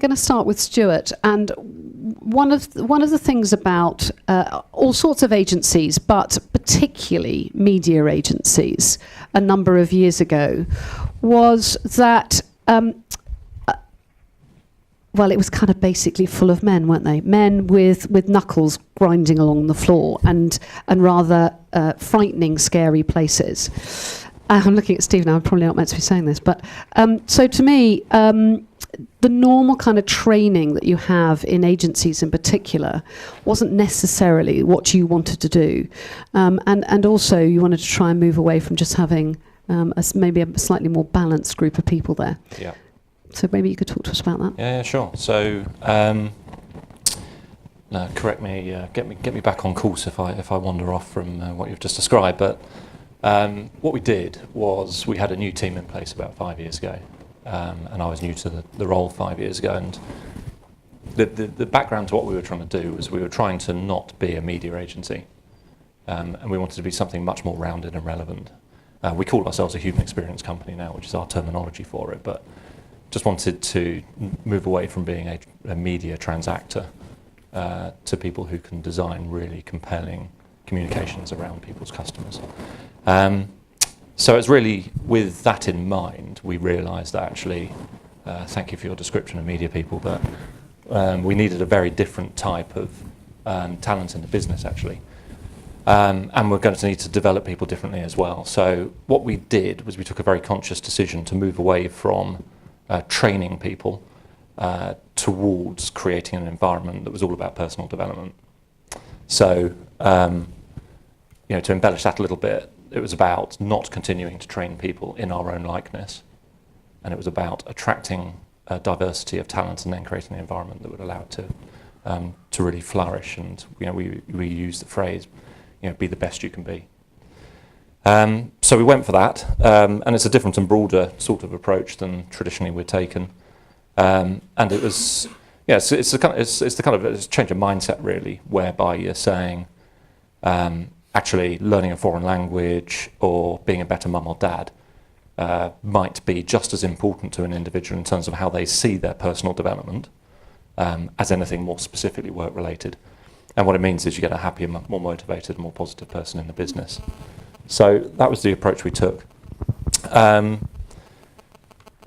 going to start with Stewart. And one of the things about all sorts of agencies, but particularly media agencies, a number of years ago, was that well, it was kind of basically full of men, weren't they? Men with knuckles grinding along the floor and rather frightening, scary places. I'm looking at Steve now. I'm probably not meant to be saying this, but so to me, the normal kind of training that you have in agencies in particular wasn't necessarily what you wanted to do, and also you wanted to try and move away from just having maybe a slightly more balanced group of people there. Yeah. So maybe you could talk to us about that. Yeah, sure. So, no, correct me, get me back on course if I wander off from what you've just described. But what we did was we had a new team in place about 5 years ago, and I was new to the role 5 years ago. And the background to what we were trying to do was we were trying to not be a media agency, and we wanted to be something much more rounded and relevant. We call ourselves a human experience company now, which is our terminology for it, but just wanted to move away from being a media transactor to people who can design really compelling communications around people's customers. So it's really with that in mind, we realised that actually, thank you for your description of media people, but we needed a very different type of talent in the business actually. And we're going to need to develop people differently as well. So what we did was we took a very conscious decision to move away from training people towards creating an environment that was all about personal development. So, to embellish that a little bit, it was about not continuing to train people in our own likeness, and it was about attracting a diversity of talent and then creating an environment that would allow it to really flourish. And we use the phrase, be the best you can be. So we went for that, and it's a different and broader sort of approach than traditionally we'd taken. And it was, it's a kind of a change of mindset really, whereby you're saying, actually learning a foreign language or being a better mum or dad might be just as important to an individual in terms of how they see their personal development as anything more specifically work related. And what it means is you get a happier, more motivated, more positive person in the business. So that was the approach we took.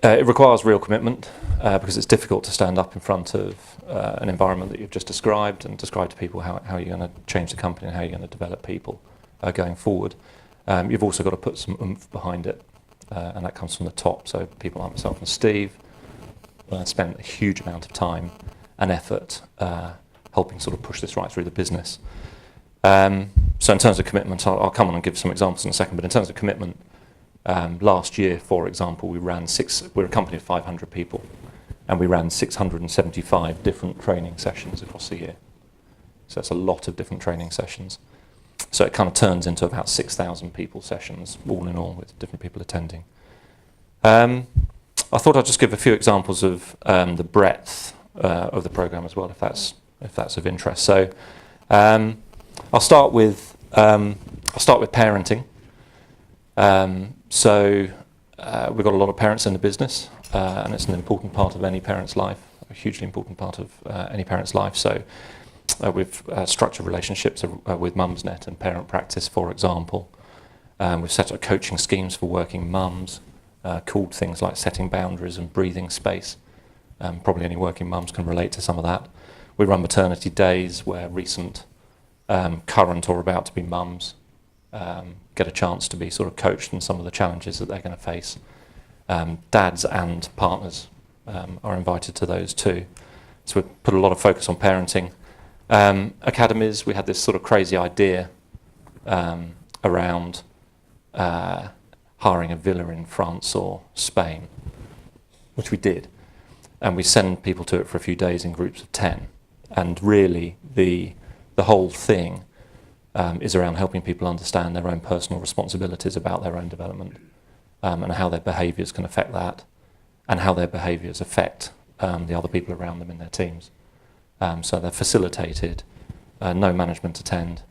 It requires real commitment because it's difficult to stand up in front of an environment that you've just described and describe to people how you're going to change the company and how you're going to develop people going forward. You've also got to put some oomph behind it, and that comes from the top. So people like myself and Steve spent a huge amount of time and effort helping sort of push this right through the business. So in terms of commitment, I'll come on and give some examples in a second, but in terms of commitment, last year, for example, we're a company of 500 people, and we ran 675 different training sessions across the year. So that's a lot of different training sessions. So it kind of turns into about 6,000 people sessions, all in all, with different people attending. I thought I'd just give a few examples of the breadth of the programme as well, if that's of interest. So I'll start with parenting. So we've got a lot of parents in the business, and it's an important part of any parent's life, a hugely important part of any parent's life. So we've structured relationships with Mumsnet and Parent Practice, for example. We've set up coaching schemes for working mums, called things like setting boundaries and breathing space. Probably any working mums can relate to some of that. We run maternity days where recent, current or about to be mums get a chance to be sort of coached in some of the challenges that they're going to face. Dads and partners are invited to those too. So we put a lot of focus on parenting. Academies, we had this sort of crazy idea around hiring a villa in France or Spain, which we did. And we send people to it for a few days in groups of 10. And really, the whole thing is around helping people understand their own personal responsibilities about their own development, and how their behaviours can affect that, and how their behaviours affect the other people around them in their teams. So they're facilitated, no management attend,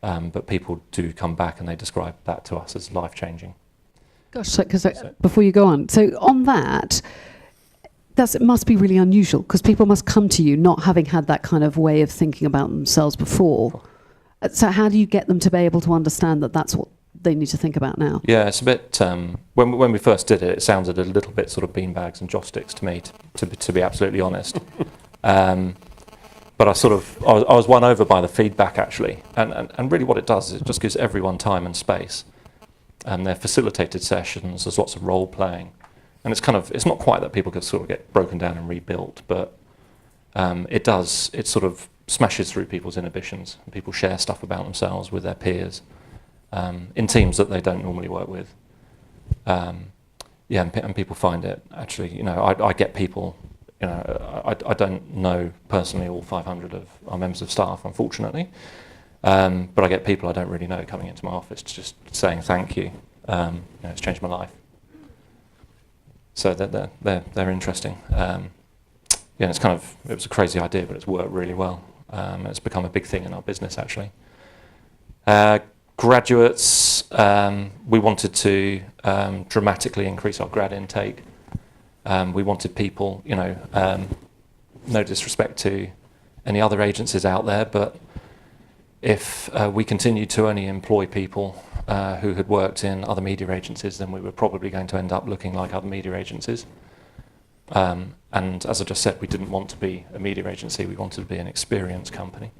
but people do come back and they describe that to us as life-changing. Gosh, because before you go on, so on that, it must be really unusual, because people must come to you not having had that kind of way of thinking about themselves before. So how do you get them to be able to understand that that's what they need to think about now? Yeah, it's a bit. When we first did it, it sounded a little bit sort of beanbags and joss sticks to me, to be absolutely honest. But I was won over by the feedback, actually, and really what it does is it just gives everyone time and space. They're facilitated sessions. There's lots of role playing, and it's not quite that people could sort of get broken down and rebuilt, but it sort of smashes through people's inhibitions, and people share stuff about themselves with their peers in teams that they don't normally work with. And people find it, actually, I get people, I don't know personally all 500 of our members of staff, unfortunately, but I get people I don't really know coming into my office just saying thank you. It's changed my life. So they're interesting. It was a crazy idea, but it's worked really well. It's become a big thing in our business, actually. Graduates, we wanted to dramatically increase our grad intake. We wanted people, no disrespect to any other agencies out there, but if we continued to only employ people who had worked in other media agencies, then we were probably going to end up looking like other media agencies. And as I just said, we didn't want to be a media agency. We wanted to be an experience company,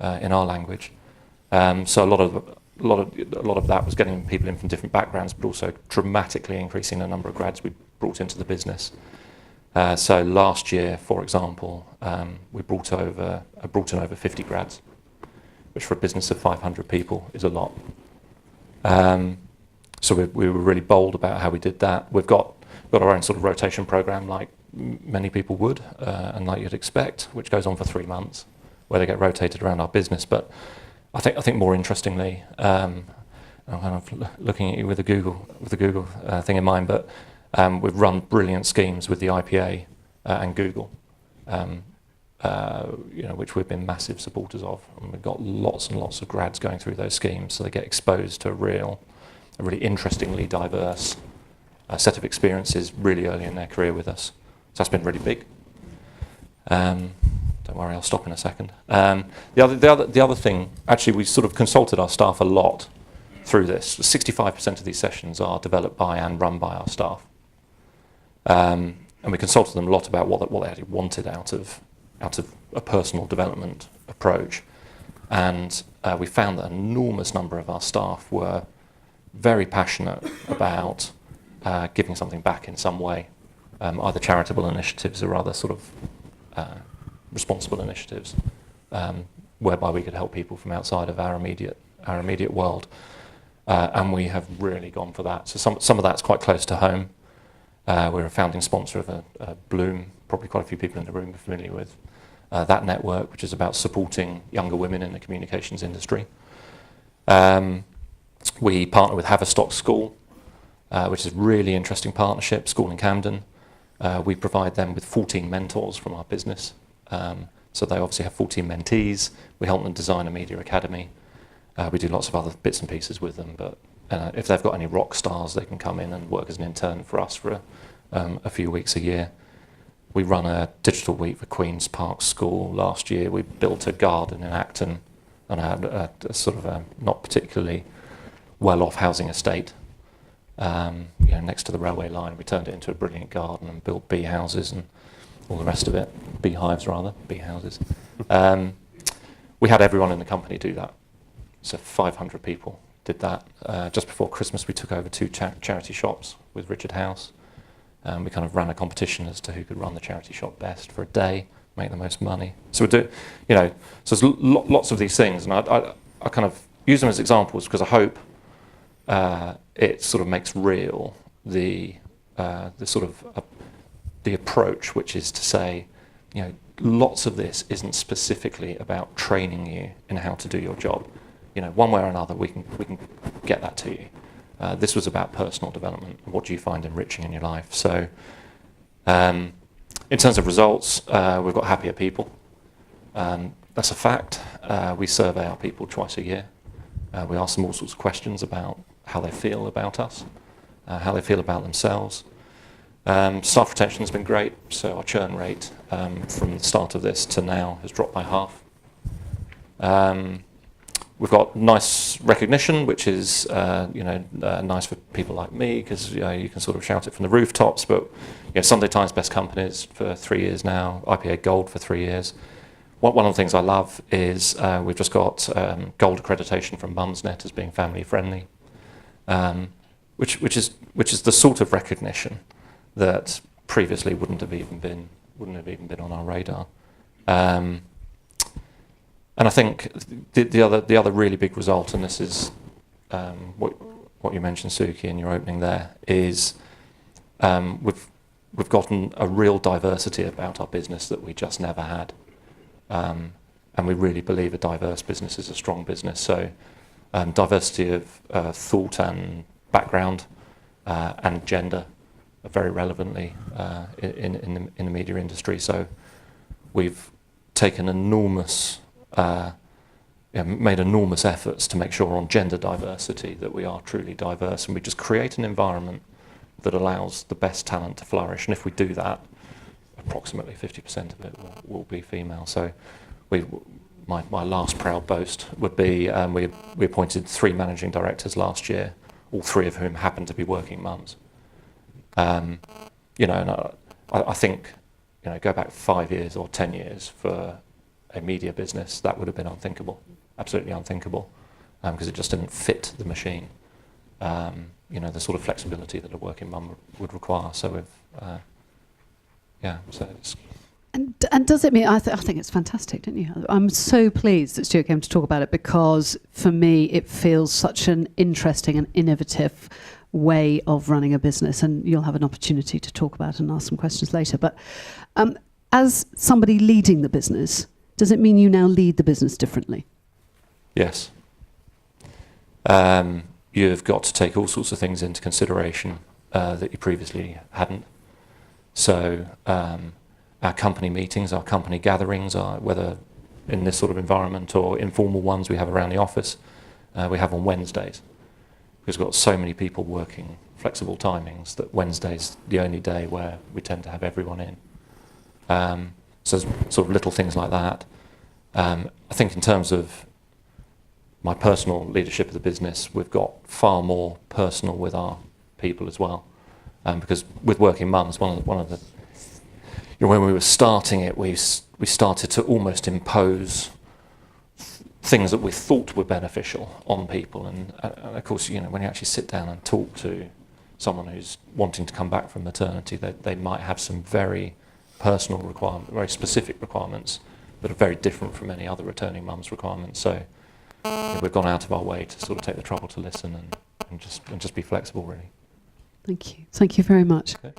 in our language. So a lot of that was getting people in from different backgrounds, but also dramatically increasing the number of grads we brought into the business. So last year, for example, we brought in over 50 grads, which for a business of 500 people is a lot. So we were really bold about how we did that. We've got our own sort of rotation program, like many people would, and like you'd expect, which goes on for 3 months, where they get rotated around our business. But I think more interestingly, I'm kind of looking at you with the Google thing in mind, but we've run brilliant schemes with the IPA and Google, which we've been massive supporters of, and we've got lots and lots of grads going through those schemes, so they get exposed to a really interestingly diverse set of experiences really early in their career with us. So that's been really big. Don't worry, I'll stop in a second. The other thing, actually, we sort of consulted our staff a lot through this. 65% of these sessions are developed by and run by our staff, and we consulted them a lot about what they actually wanted out of a personal development approach. And we found that an enormous number of our staff were very passionate about giving something back in some way, either charitable initiatives or other sort of responsible initiatives, whereby we could help people from outside of our immediate world, and we have really gone for that. So some of that's quite close to home. We're a founding sponsor of a Bloom. Probably quite a few people in the room are familiar with that network, which is about supporting younger women in the communications industry. We partner with Haverstock School, which is a really interesting partnership, school in Camden. We provide them with 14 mentors from our business. So they obviously have 14 mentees. We help them design a media academy. We do lots of other bits and pieces with them, but if they've got any rock stars, they can come in and work as an intern for us for a few weeks a year. We run a digital week for Queen's Park School. Last year we built a garden in Acton and had a sort of a not particularly well-off housing estate next to the railway line. We turned it into a brilliant garden and built bee houses and all the rest of it. Beehives, rather, bee houses. We had everyone in the company do that. So 500 people did that. Just before Christmas, we took over 2 charity shops with Richard House. We kind of ran a competition as to who could run the charity shop best for a day, make the most money. So we do, so there's lots of these things, and I kind of use them as examples because I hope it sort of makes real the sort of the approach, which is to say, lots of this isn't specifically about training you in how to do your job. One way or another, we can get that to you. This was about personal development. What do you find enriching in your life? So, in terms of results, we've got happier people. That's a fact. We survey our people twice a year. We ask them all sorts of questions about how they feel about us, how they feel about themselves. Staff retention has been great, so our churn rate from the start of this to now has dropped by half. We've got nice recognition, which is nice for people like me, because you can sort of shout it from the rooftops. But Sunday Times Best Companies for 3 years now, IPA Gold for 3 years. One of the things I love is we've just got gold accreditation from Mumsnet as being family friendly, which is the sort of recognition that previously wouldn't have even been on our radar. And I think the other really big result, and this is what you mentioned, Suki, in your opening there, is we've gotten a real diversity about our business that we just never had. And we really believe a diverse business is a strong business. So diversity of thought and background and gender are very relevantly in the media industry. So we've taken made enormous efforts to make sure on gender diversity that we are truly diverse, and we just create an environment that allows the best talent to flourish. And if we do that, approximately 50% of it will be female. So my last proud boast would be we appointed 3 managing directors last year, all 3 of whom happen to be working mums. And I think go back 5 years or 10 years for a media business, that would have been unthinkable, absolutely unthinkable, because it just didn't fit the machine. The sort of flexibility that a working mum would require. So we've, so it's. And does it mean, I think it's fantastic, don't you? I'm so pleased that Stewart came to talk about it, because for me it feels such an interesting and innovative way of running a business, and you'll have an opportunity to talk about it and ask some questions later. But as somebody leading the business, does it mean you now lead the business differently? Yes. You've got to take all sorts of things into consideration that you previously hadn't. So our company meetings, our company gatherings, whether in this sort of environment or informal ones we have around the office, we have on Wednesdays. Because we've got so many people working flexible timings that Wednesday's the only day where we tend to have everyone in. So sort of little things like that. I think in terms of my personal leadership of the business, we've got far more personal with our people as well. Because with working mums, one of the when we were starting it, we started to almost impose things that we thought were beneficial on people, and of course, when you actually sit down and talk to someone who's wanting to come back from maternity, they might have some very personal requirements, very specific requirements that are very different from any other returning mum's requirements. So we've gone out of our way to sort of take the trouble to listen and just be flexible, really. Thank you very much. Okay.